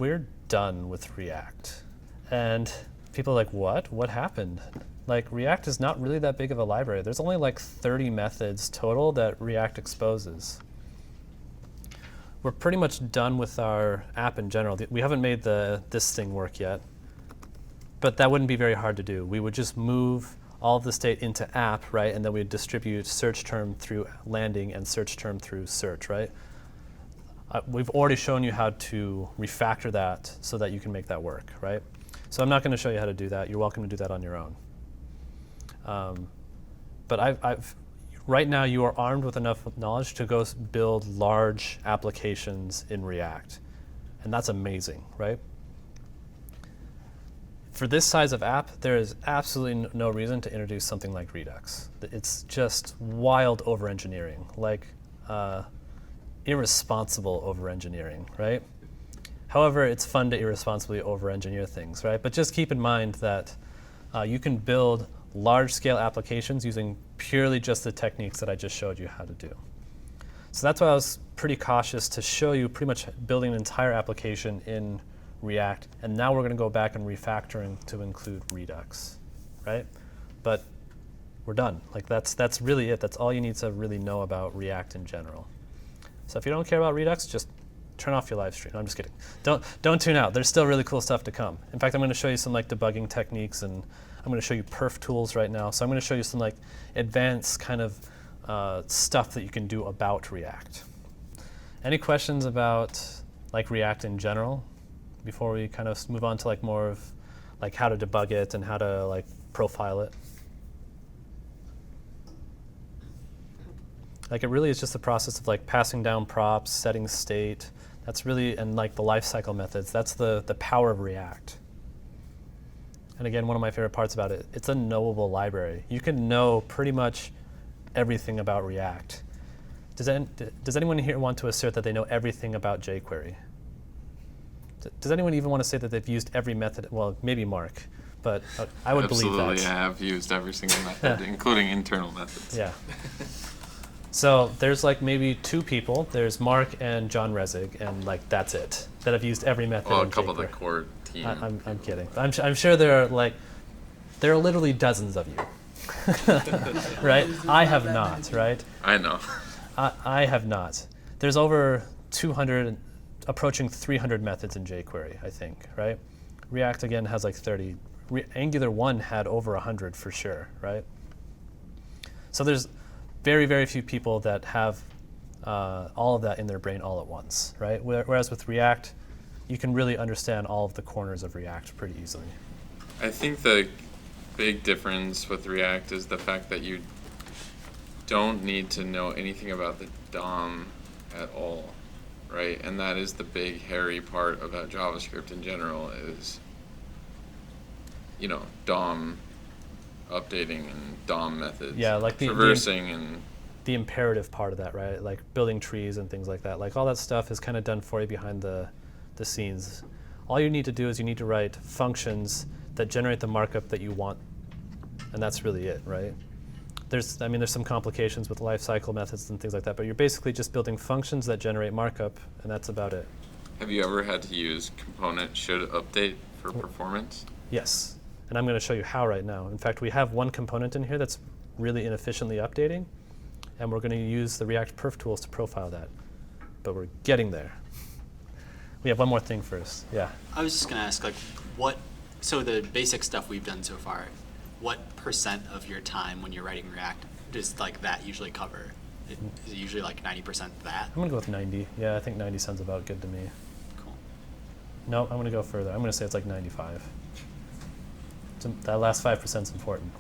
we're done with React. And people are like, what? What happened? Like, React is not really that big of a library. There's only like 30 methods total that React exposes. We're pretty much done with our app in general. We haven't made this thing work yet, but that wouldn't be very hard to do. We would just move all of the state into app, right? And then we'd distribute search term through landing and search term through search, right? We've already shown you how to refactor that so that you can make that work, right? So I'm not going to show you how to do that. You're welcome to do that on your own. But right now you are armed with enough knowledge to go build large applications in React. And that's amazing, right? For this size of app, there is absolutely no reason to introduce something like Redux. It's just wild over-engineering, like irresponsible over-engineering, right? However, it's fun to irresponsibly over-engineer things, right? But just keep in mind that you can build large-scale applications using purely just the techniques that I just showed you how to do. So that's why I was pretty cautious to show you pretty much building an entire application in React, and now we're going to go back and refactoring to include Redux, right? But we're done. Like that's really it. That's all you need to really know about React in general. So if you don't care about Redux, just turn off your live stream. No, I'm just kidding. Don't tune out. There's still really cool stuff to come. In fact, I'm going to show you some like debugging techniques, and I'm going to show you perf tools right now. So I'm going to show you some like advanced kind of stuff that you can do about React. Any questions about like React in general before we kind of move on to like more of like how to debug it and how to like profile it? Like it really is just the process of like passing down props, setting state. That's really, and like the lifecycle methods, that's the power of React. And again, one of my favorite parts about it, it's a knowable library. You can know pretty much everything about React. Does anyone here want to assert that they know everything about jQuery? Does anyone even want to say that they've used every method? Well, maybe Mark, but I would believe that. Absolutely, I have used every single method, including internal methods. Yeah. So there's like maybe two people. There's Mark and John Resig, and like that's it. That have used every method. Well, a in couple of jQuery. the core team. I'm kidding. I'm sure there are literally dozens of you, right? I have not, right? I know. I have not. There's over 200, approaching 300 methods in jQuery, I think, right? React again has like 30. Angular 1 had over 100 for sure, right? So there's very, very few people that have all of that in their brain all at once, right? Whereas with React, you can really understand all of the corners of React pretty easily. I think the big difference with React is the fact that you don't need to know anything about the DOM at all, right? And that is the big hairy part about JavaScript in general is, you know, DOM updating and DOM methods. Yeah, like traversing and the imperative part of that, right? Like building trees and things like that. Like all that stuff is kind of done for you behind the scenes. All you need to do is you need to write functions that generate the markup that you want, and that's really it, right? There's some complications with lifecycle methods and things like that, but you're basically just building functions that generate markup, and that's about it. Have you ever had to use component should update for performance? Yes, and I'm going to show you how right now. In fact, we have one component in here that's really inefficiently updating, and we're going to use the React perf tools to profile that, but we're getting there. We have one more thing first. Yeah. I was just going to ask, like, so the basic stuff we've done so far, what % of your time when you're writing React does like that usually cover? Is it usually like 90% that? I'm going to go with 90. Yeah, I think 90 sounds about good to me. Cool. No, I'm going to go further. I'm going to say it's like 95. That last 5% is important.